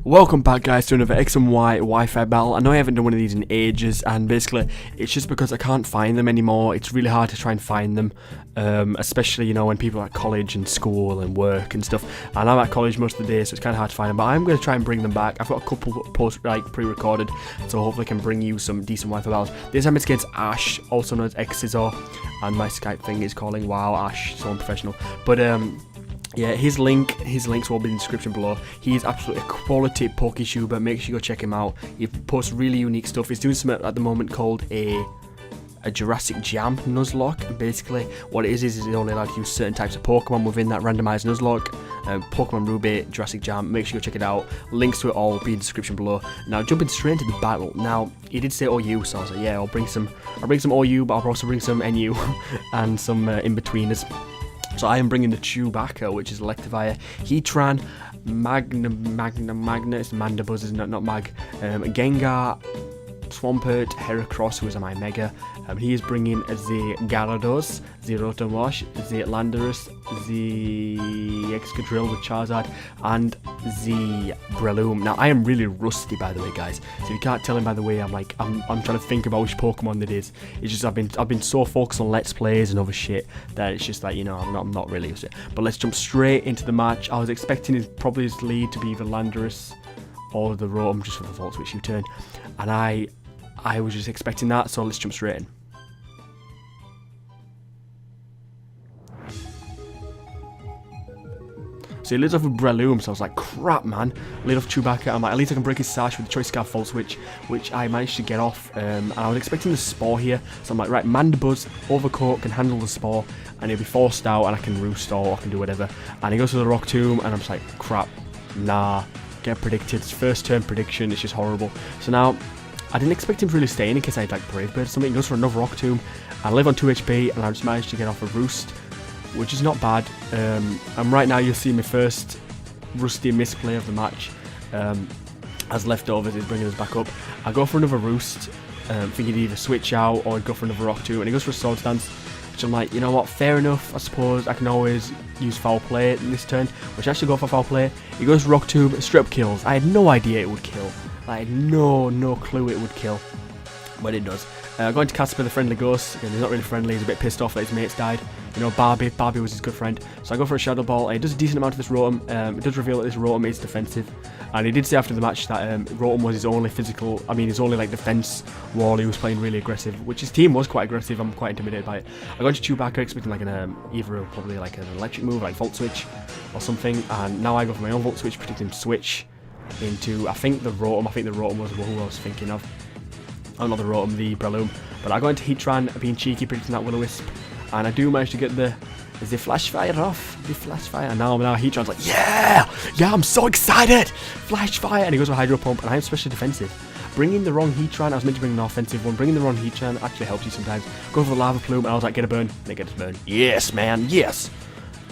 Welcome back, guys, to another X and Y Wi-Fi battle. I know I haven't done one of these in ages, and basically it's just because I can't find them anymore. It's really hard to try and find them, especially, you know, when people are at college and school and work and stuff. And I'm at college most of the day, so it's kind of hard to find them, but I'm going to try and bring them back. I've got a couple pre-recorded, so hopefully I can bring you some decent Wi-Fi battles. This time it's against Ash, also known as Xcizor, and my Skype thing is calling wow Ash, so unprofessional. But yeah, his links will be in the description below. He's absolutely a quality PokeTuber. Make sure you go check him out. He posts really unique stuff. He's doing something at the moment called a Jurassic Jam Nuzlocke. Basically, what it is he's only allowed to use certain types of Pokemon within that randomized Nuzlocke. Pokemon Ruby, Jurassic Jam. Make sure you go check it out. Links to it all will be in the description below. Now, jumping straight into the battle. Now, he did say OU, so I was like, yeah, I'll bring some OU, but I'll also bring some NU and some in-betweeners. So I am bringing the Chewbacca, which is Electivire, Heatran, Magna, it's Mandibuzz, isn't it? Not Mag, Gengar, Swampert, Heracross, who is my Mega. He is bringing the Gyarados, the Rotowash, the Landorus, the Excadrill with Charizard, and the Breloom. Now, I am really rusty, by the way, guys. So if you can't tell him by the way, I'm trying to think about which Pokemon it is. It's just I've been so focused on Let's Plays and other shit that it's just like, you know, I'm not really used to it. But let's jump straight into the match. I was expecting his lead to be the Landorus or the Rotom just for the Volt Switch U-turn, and I was just expecting that. So let's jump straight in. So he leads off with Breloom, so I was like, crap, man. Lead off Chewbacca. I'm like, at least I can break his sash with the Choice Scarf Volt Switch, which I managed to get off. And I was expecting the Spore here, so I'm like, right, Mandibuzz, Overcoat can handle the Spore, and he'll be forced out, and I can Roost or I can do whatever. And he goes to the Rock Tomb, and I'm just like, crap, nah, get predicted. It's first turn prediction, it's just horrible. So now, I didn't expect him to really stay in case I had like Brave Bird or something. He goes for another Rock Tomb. I live on 2 HP, and I just managed to get off a Roost, which is not bad. And right now you'll see my first rusty misplay of the match. As leftovers is bringing us back up. I go for another Roost, thinking he'd either switch out or I'd go for another Rock Tomb, and he goes for a Sword Stance, which I'm like, you know what, fair enough, I suppose I can always use Foul Play in this turn, which I actually go for Foul Play. He goes for Rock Tomb, straight up kills. I had no idea it would kill. I had no clue it would kill, but it does. Going to Casper, the friendly ghost. Again, he's not really friendly, he's a bit pissed off that his mates died. You know, Barbie was his good friend. So I go for a Shadow Ball. It does a decent amount to this Rotom. It does reveal that this Rotom is defensive. And he did say after the match that Rotom was his only his only like defense wall. He was playing really aggressive, which his team was quite aggressive. I'm quite intimidated by it. I go into Chewbacca expecting like probably like an electric move, like Volt Switch or something. And now I go for my own Volt Switch, predicting switch into, I think the Rotom was who I was thinking of. Oh, not the Rotom, the Breloom. But I go into Heatran, being cheeky, predicting that Will-O-Wisp. And I do manage to get the Flash Fire off. The Flash Fire. And now Heatran's like, yeah, I'm so excited. Flash Fire. And he goes for Hydro Pump, and I am especially defensive. Bringing the wrong Heatran, I was meant to bring an offensive one. Bringing the wrong Heatran actually helps you sometimes. Go for the Lava Plume, and I was like, get a burn. And it gets a burn. Yes, man, yes.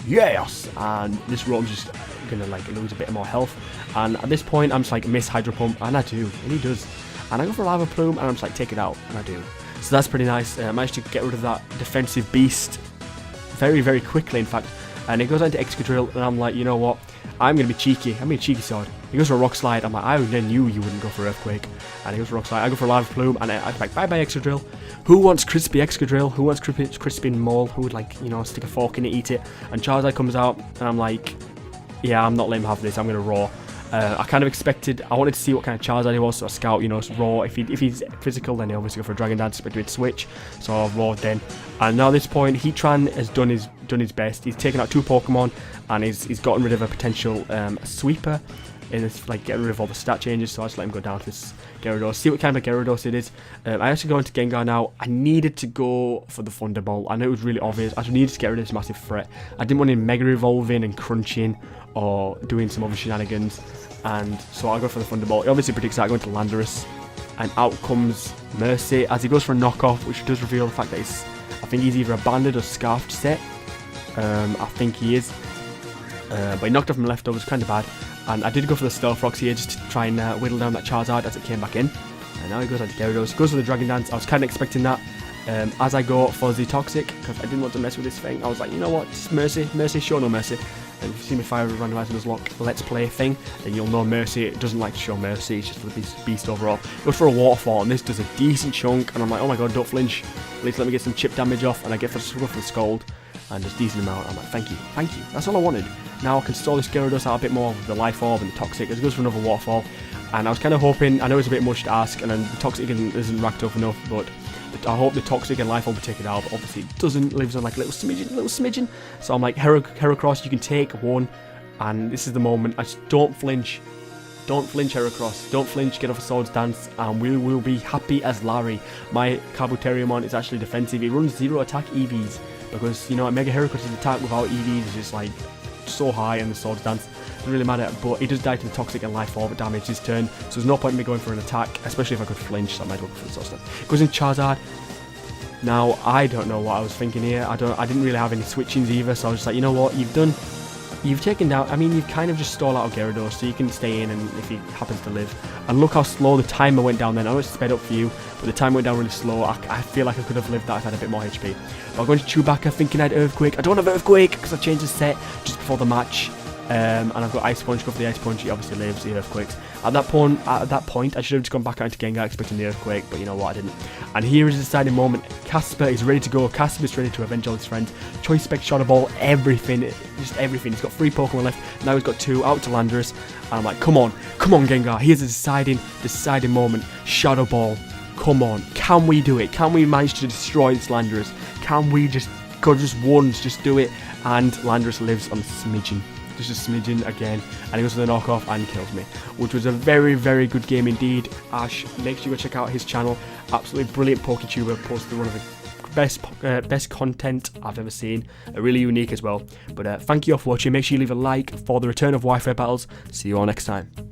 And this Rotom's just gonna like lose a bit more health. And at this point, I'm just like, miss Hydro Pump, and I do. And he does. And I go for Lava Plume, and I'm just like, take it out, and I do. So that's pretty nice. I managed to get rid of that defensive beast very, very quickly, in fact. And it goes on to Excadrill, and I'm like, you know what? I'm going to be cheeky. I'm being cheeky sword. He goes for a Rock Slide. I'm like, I knew you wouldn't go for Earthquake. And he goes for Rock Slide. I go for Lava Plume, and I'm like, bye-bye Excadrill. Who wants crispy Excadrill? Who wants crispy Mole? Who would, like, you know, stick a fork in it, eat it? And Charizard comes out, and I'm like, yeah, I'm not letting him have this. I'm going to Roar. I kind of expected, I wanted to see what kind of Charizard he was, so I scout, you know, Raw. If he's physical, then he obviously go for a Dragon Dance, but he'd switch, so I'll Raw then. And now at this point, Heatran has done his best. He's taken out 2 Pokemon, and he's gotten rid of a potential sweeper, and it's like getting rid of all the stat changes, so I just let him go down to this Gyarados, see what kind of Gyarados it is. I actually go into Gengar now. I needed to go for the Thunderbolt. I know it was really obvious. I just needed to get rid of this massive threat. I didn't want him Mega Evolving and crunching or doing some other shenanigans, and so I go for the Thunderbolt. He obviously predicts that I go into Landorus, and out comes Mercy as he goes for a knockoff, which does reveal the fact that I think he's either a banded or scarfed set. I think he is, but he knocked off my leftovers, kind of bad. And I did go for the Stealth Rocks here just to try and whittle down that Charizard as it came back in. And now he goes on to Gyarados. He goes for the Dragon Dance. I was kind of expecting that. As I go for the Toxic, because I didn't want to mess with this thing, I was like, you know what, just Mercy, show no mercy. And if you see me fire a randomizer Nuzlocke Let's Play thing, then you'll know Mercy. It doesn't like to show Mercy, it's just for the beast overall. It goes for a waterfall, and this does a decent chunk, and I'm like, oh my god, don't flinch. At least let me get some chip damage off, and I get for the Scold, and just decent amount. I'm like, thank you, that's all I wanted. Now I can stall this Gyarados out a bit more with the Life Orb and the Toxic, as it goes for another waterfall. And I was kind of hoping, I know it's a bit much to ask, and then the Toxic isn't racked up enough, but I hope the Toxic and Life Orb will take it out, but obviously it doesn't, lives on like a little smidgen. So I'm like, Heracross, you can take one, and this is the moment. I just don't flinch. Don't flinch, Heracross. Don't flinch, get off a Swords Dance, and we will be happy as Larry. My Kabuterimon is actually defensive. It runs 0 attack EVs, because, you know, Mega Heracross's attack without EVs is just like so high in the Swords Dance. Doesn't really matter, but he does die to the Toxic and Life Orb damage this turn, so there's no point in me going for an attack, especially if I could flinch, so I might go for the Swords Dance. Goes in Charizard. Now, I don't know what I was thinking here. I didn't really have any switchings either, so I was just like, you know what, you've taken down, I mean, you've kind of just stalled out of Gyarados, so you can stay in and if he happens to live. And look how slow the timer went down then. I know it's sped up for you, but the time went down really slow. I feel like I could have lived that if I had a bit more HP. But I'm going to Chewbacca thinking I had Earthquake. I don't have Earthquake because I changed the set just before the match. And I've got Ice Punch, go for the Ice Punch, he obviously lives, the Earthquakes. At that point, I should have just gone back out into Gengar expecting the Earthquake, but you know what, I didn't. And here is the deciding moment. Casper is ready to go. Casper is ready to avenge all his friends. Choice Spec, Shadow Ball, everything, just everything. He's got 3 Pokemon left, now he's got 2, out to Landorus. And I'm like, come on Gengar, here's a deciding moment. Shadow Ball, come on, can we do it? Can we manage to destroy this Landorus? Can we just go just once, just do it? And Landorus lives on a smidgen. Just a smidgen again, and he goes for the knockoff and kills me, which was a very, very good game indeed. Ash, make sure you go check out his channel. Absolutely brilliant PokeTuber, posted one of the best content I've ever seen, really unique as well. But thank you all for watching. Make sure you leave a like for the return of Wi-Fi battles. See you all next time.